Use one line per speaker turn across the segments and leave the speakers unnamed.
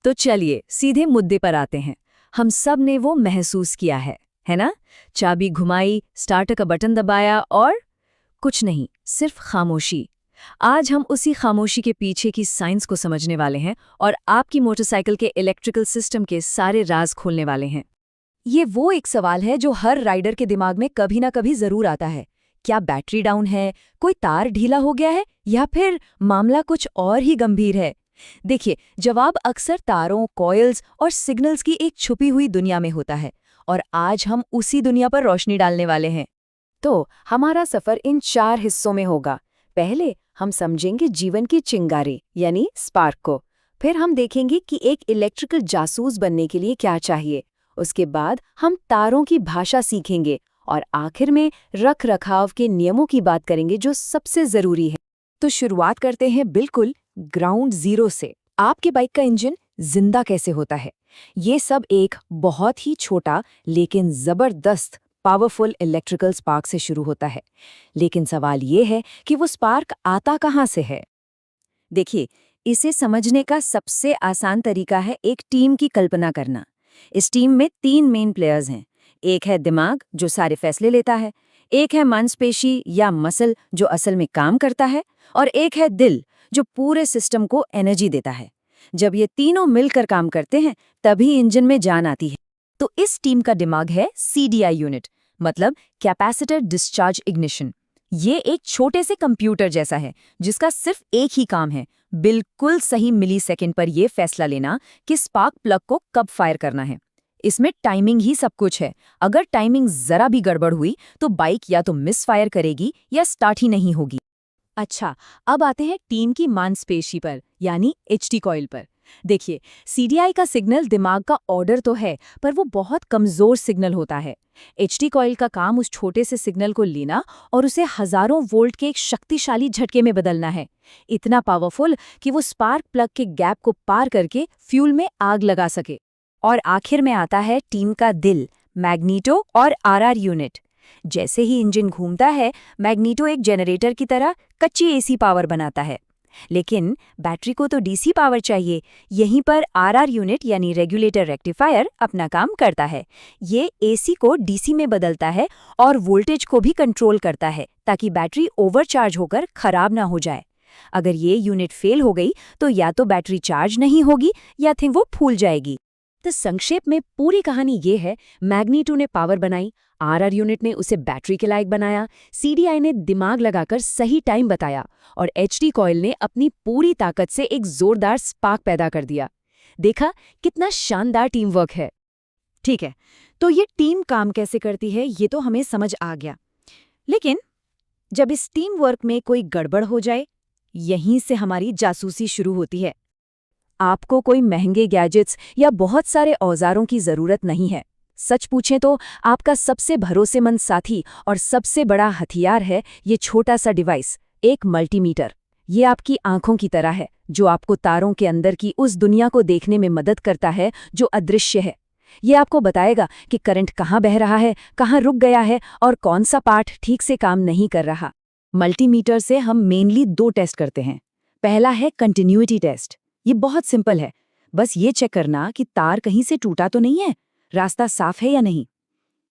तो चलिए सीधे मुद्दे पर आते हैं। हम सब ने वो महसूस किया है ना? चाबी घुमाई, स्टार्टर का बटन दबाया और कुछ नहीं, सिर्फ खामोशी। आज हम उसी खामोशी के पीछे की साइंस को समझने वाले हैं और आपकी मोटरसाइकिल के इलेक्ट्रिकल सिस्टम के सारे राज खोलने वाले हैं।
ये वो एक सवाल है जो हर राइडर के दिमाग में कभी ना कभी जरूर आता है। क्या बैटरी डाउन है, कोई तार ढीला हो गया है, या फिर मामला कुछ और ही गंभीर है? देखिए, जवाब अक्सर तारों, कॉइल्स और सिग्नल्स की एक छुपी हुई दुनिया में होता है, और आज हम उसी दुनिया पर रोशनी डालने वाले हैं। तो हमारा सफर इन 4 हिस्सों में होगा। पहले हम समझेंगे जीवन की चिंगारी यानी स्पार्क को। फिर हम देखेंगे कि एक इलेक्ट्रिकल जासूस बनने के लिए क्या चाहिए। उसके बाद हम तारों की भाषा सीखेंगे और आखिर में रख रखाव के नियमों की बात करेंगे जो सबसे जरूरी है। तो शुरुआत करते हैं बिल्कुल ग्राउंड जीरो से। आपके बाइक का इंजन जिंदा कैसे होता है? ये सब एक बहुत ही छोटा लेकिन जबरदस्त पावरफुल इलेक्ट्रिकल स्पार्क से शुरू होता है। लेकिन सवाल ये है कि वो स्पार्क आता कहाँ से है? देखिए, इसे समझने का सबसे आसान तरीका है एक टीम की कल्पना करना। इस टीम में 3 मेन प्लेयर्स हैं। एक है दिमाग जो सारे फैसले लेता है, एक है मांसपेशी या मसल जो असल में काम करता है, और एक है दिल जो पूरे सिस्टम को एनर्जी देता है। जब ये तीनों मिलकर काम करते हैं तभी इंजन में जान आती है। तो इस टीम का दिमाग है सीडीआई यूनिट, मतलब कैपेसिटर डिस्चार्ज इग्निशन। ये एक छोटे से कंप्यूटर जैसा है जिसका सिर्फ एक ही काम है, बिल्कुल सही मिलीसेकंड पर यह फैसला लेना कि स्पार्क प्लग को कब फायर करना है। इसमें टाइमिंग ही सब कुछ है। अगर टाइमिंग जरा भी गड़बड़ हुई तो बाइक या तो मिस फायर करेगी या स्टार्ट ही नहीं होगी। अच्छा, अब आते हैं टीम की मांसपेशी पर, यानी एचटी कॉइल पर। देखिए, सीडीआई का सिग्नल दिमाग का ऑर्डर तो है, पर वो बहुत कमजोर सिग्नल होता है। एचटी कॉइल का काम उस छोटे से सिग्नल को लेना और उसे हजारों वोल्ट के एक शक्तिशाली झटके में बदलना है। इतना पावरफुल कि वो स्पार्क प्लग के गैप को पार करके फ्यूल में आग लगा सके। और आखिर में आता है टीम का दिल, मैग्नीटो और आरआर यूनिट। जैसे ही इंजन घूमता है, मैग्नीटो एक जनरेटर की तरह कच्ची एसी पावर बनाता है। लेकिन बैटरी को तो डीसी पावर चाहिए। यहीं पर आरआर यूनिट यानी रेगुलेटर रेक्टिफायर अपना काम करता है। ये एसी को डीसी में बदलता है और वोल्टेज को भी कंट्रोल करता है ताकि बैटरी ओवरचार्ज होकर खराब ना हो जाए। अगर ये यूनिट फेल हो गई तो या तो बैटरी चार्ज नहीं होगी या फिर वो फूल जाएगी। तो संक्षेप में पूरी कहानी ये है, मैग्नीटो ने पावर बनाई, आरआर यूनिट ने उसे बैटरी के लायक बनाया, सीडीआई ने दिमाग लगाकर सही टाइम बताया और एचटी कॉइल ने अपनी पूरी ताकत से एक जोरदार स्पार्क पैदा कर दिया। देखा कितना शानदार टीम वर्क है। ठीक है, तो ये टीम काम कैसे करती है ये तो हमें समझ आ गया। लेकिन जब इस टीम वर्क में कोई गड़बड़ हो जाए, यहीं से हमारी जासूसी शुरू होती है। आपको कोई महंगे गैजेट्स या बहुत औजारों औजारों की जरूरत नहीं है। सच पूछें तो आपका सबसे भरोसेमंद साथी और सबसे बड़ा हथियार है ये छोटा सा डिवाइस, एक मल्टीमीटर। ये आपकी आंखों की तरह है जो आपको तारों के अंदर की उस दुनिया को देखने में मदद करता है जो अदृश्य है। ये आपको बताएगा कि करंट कहाँ बह रहा है, कहाँ रुक गया है और कौन सा पार्ट ठीक से काम नहीं कर रहा। मल्टीमीटर से हम मेनली 2 टेस्ट करते हैं। पहला है कंटिन्यूटी टेस्ट। ये बहुत सिंपल है, बस ये चेक करना कि तार कहीं से टूटा तो नहीं है, रास्ता साफ है या नहीं।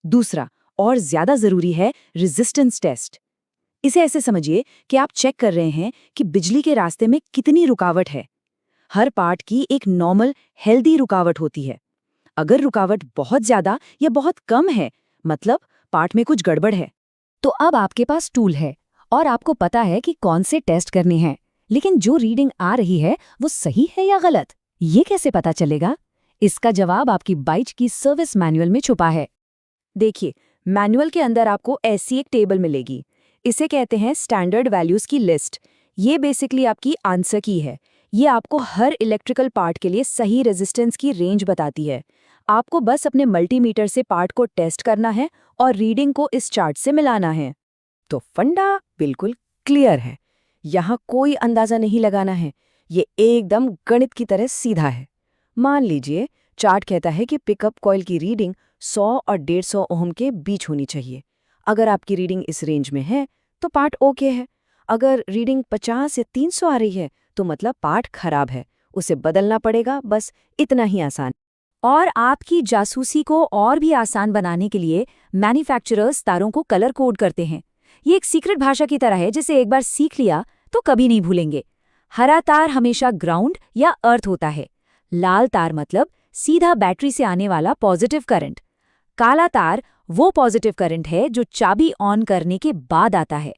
दूसरा और ज्यादा जरूरी है रेजिस्टेंस टेस्ट। इसे ऐसे समझिए कि आप चेक कर रहे हैं कि बिजली के रास्ते में कितनी रुकावट है। हर पार्ट की एक नॉर्मल हेल्दी रुकावट होती है। अगर रुकावट बहुत ज्यादा या बहुत कम है, मतलब पार्ट में कुछ गड़बड़ है। तो अब आपके पास टूल है और आपको पता है कि कौन से टेस्ट करने हैं। लेकिन जो रीडिंग आ रही है वो सही है या गलत, ये कैसे पता चलेगा? इसका जवाब आपकी बाइक की सर्विस मैनुअल में छुपा है। देखिए, मैनुअल के अंदर आपको ऐसी एक टेबल मिलेगी। इसे कहते हैं स्टैंडर्ड वैल्यूज की लिस्ट। ये बेसिकली आपकी आंसर की है। ये आपको हर इलेक्ट्रिकल पार्ट के लिए सही रेजिस्टेंस की रेंज बताती है। आपको बस अपने मल्टीमीटर से पार्ट को टेस्ट करना है और रीडिंग को इस चार्ट से मिलाना है। तो फंडा बिल्कुल क्लियर है। यहाँ कोई अंदाजा नहीं लगाना है, ये एकदम गणित की तरह सीधा है। मान लीजिए चार्ट कहता है कि पिकअप कॉइल की रीडिंग 100 और 150 ओम के बीच होनी चाहिए। अगर आपकी रीडिंग इस रेंज में है तो पार्ट ओके है। अगर रीडिंग 50 या 300 आ रही है तो मतलब पार्ट खराब है, उसे बदलना पड़ेगा, बस इतना ही आसान।
और आपकी जासूसी को और भी आसान बनाने के लिए मैन्युफैक्चरर्स तारों को कलर कोड करते हैं। ये एक सीक्रेट भाषा की तरह है, जिसे एक बार सीख लिया तो कभी नहीं भूलेंगे। हरा तार हमेशा ग्राउंड या अर्थ होता है। लाल तार मतलब सीधा बैटरी से आने वाला पॉजिटिव करंट। काला तार वो पॉजिटिव करंट है जो चाबी ऑन करने के बाद आता है।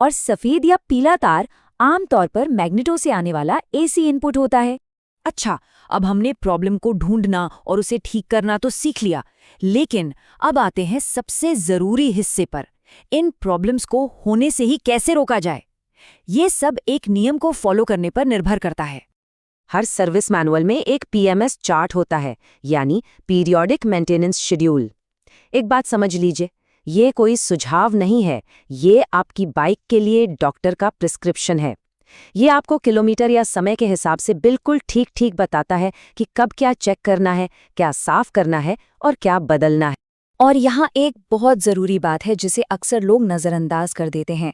और सफेद या पीला तार आमतौर पर मैग्नेटो से आने वाला एसी इनपुट होता है।
अच्छा, अब हमने प्रॉब्लम को ढूंढना और उसे ठीक करना तो सीख लिया, लेकिन अब आते हैं सबसे जरूरी हिस्से पर। इन प्रॉब्लम्स को होने से ही कैसे रोका जाए? ये सब एक नियम को फॉलो करने पर निर्भर करता है। हर सर्विस मैनुअल में एक पीएमएस चार्ट होता है, यानी पीरियोडिक मेंटेनेंस शेड्यूल। एक बात समझ लीजिए, ये कोई सुझाव नहीं है, ये आपकी बाइक के लिए डॉक्टर का प्रिस्क्रिप्शन है। ये आपको किलोमीटर या समय के हिसाब से बिल्कुल ठीक-ठीक बताता है कि कब क्या चेक करना है, क्या साफ करना है और क्या बदलना है।
और यहाँ एक बहुत ज़रूरी बात है जिसे अक्सर लोग नज़रअंदाज कर देते हैं।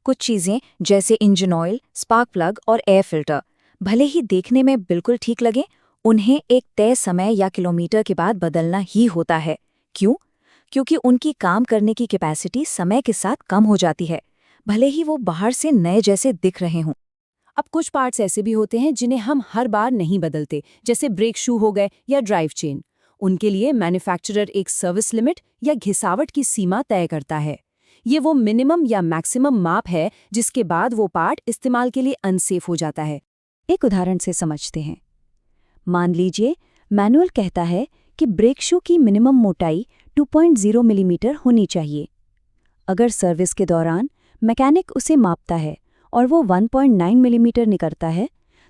कुछ चीज़ें जैसे इंजन ऑयल, स्पार्क प्लग और एयर फिल्टर भले ही देखने में बिल्कुल ठीक लगें, उन्हें एक तय समय या किलोमीटर के बाद बदलना ही होता है। क्यों? क्योंकि उनकी काम करने की कैपेसिटी समय के साथ कम हो जाती है, भले ही वो बाहर से नए जैसे दिख रहे हों।
अब कुछ पार्ट्स ऐसे भी होते हैं जिन्हें हम हर बार नहीं बदलते, जैसे ब्रेक शू हो गए या ड्राइव चेन। उनके लिए मैन्युफैक्चरर एक सर्विस लिमिट या घिसावट की सीमा तय करता है। ये वो मिनिमम या मैक्सिमम माप है जिसके बाद वो पार्ट इस्तेमाल के लिए अनसेफ हो जाता है।
एक उदाहरण से समझते हैं। मान लीजिए मैनुअल कहता है कि ब्रेक शू की मिनिमम मोटाई 2.0 मिलीमीटर होनी चाहिए। अगर सर्विस के दौरान मैकेनिक उसे मापता है और वो 1.9 मिलीमीटर निकलता है,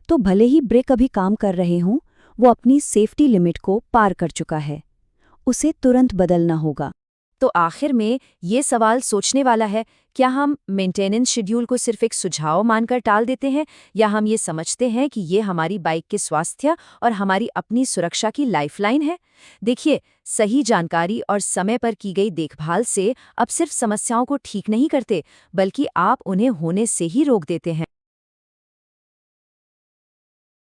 तो भले ही ब्रेक अभी काम कर रहे हों, वो अपनी सेफ्टी लिमिट को पार कर चुका है। उसे तुरंत बदलना होगा।
तो आखिर में ये सवाल सोचने वाला है, क्या हम मेंटेनेंस शेड्यूल को सिर्फ एक सुझाव मानकर टाल देते हैं, या हम ये समझते हैं कि ये हमारी बाइक के स्वास्थ्य और हमारी अपनी सुरक्षा की लाइफलाइन है? देखिए, सही जानकारी और समय पर की गई देखभाल से अब सिर्फ समस्याओं को ठीक नहीं करते, बल्कि आप उन्हें होने से ही रोक देते हैं।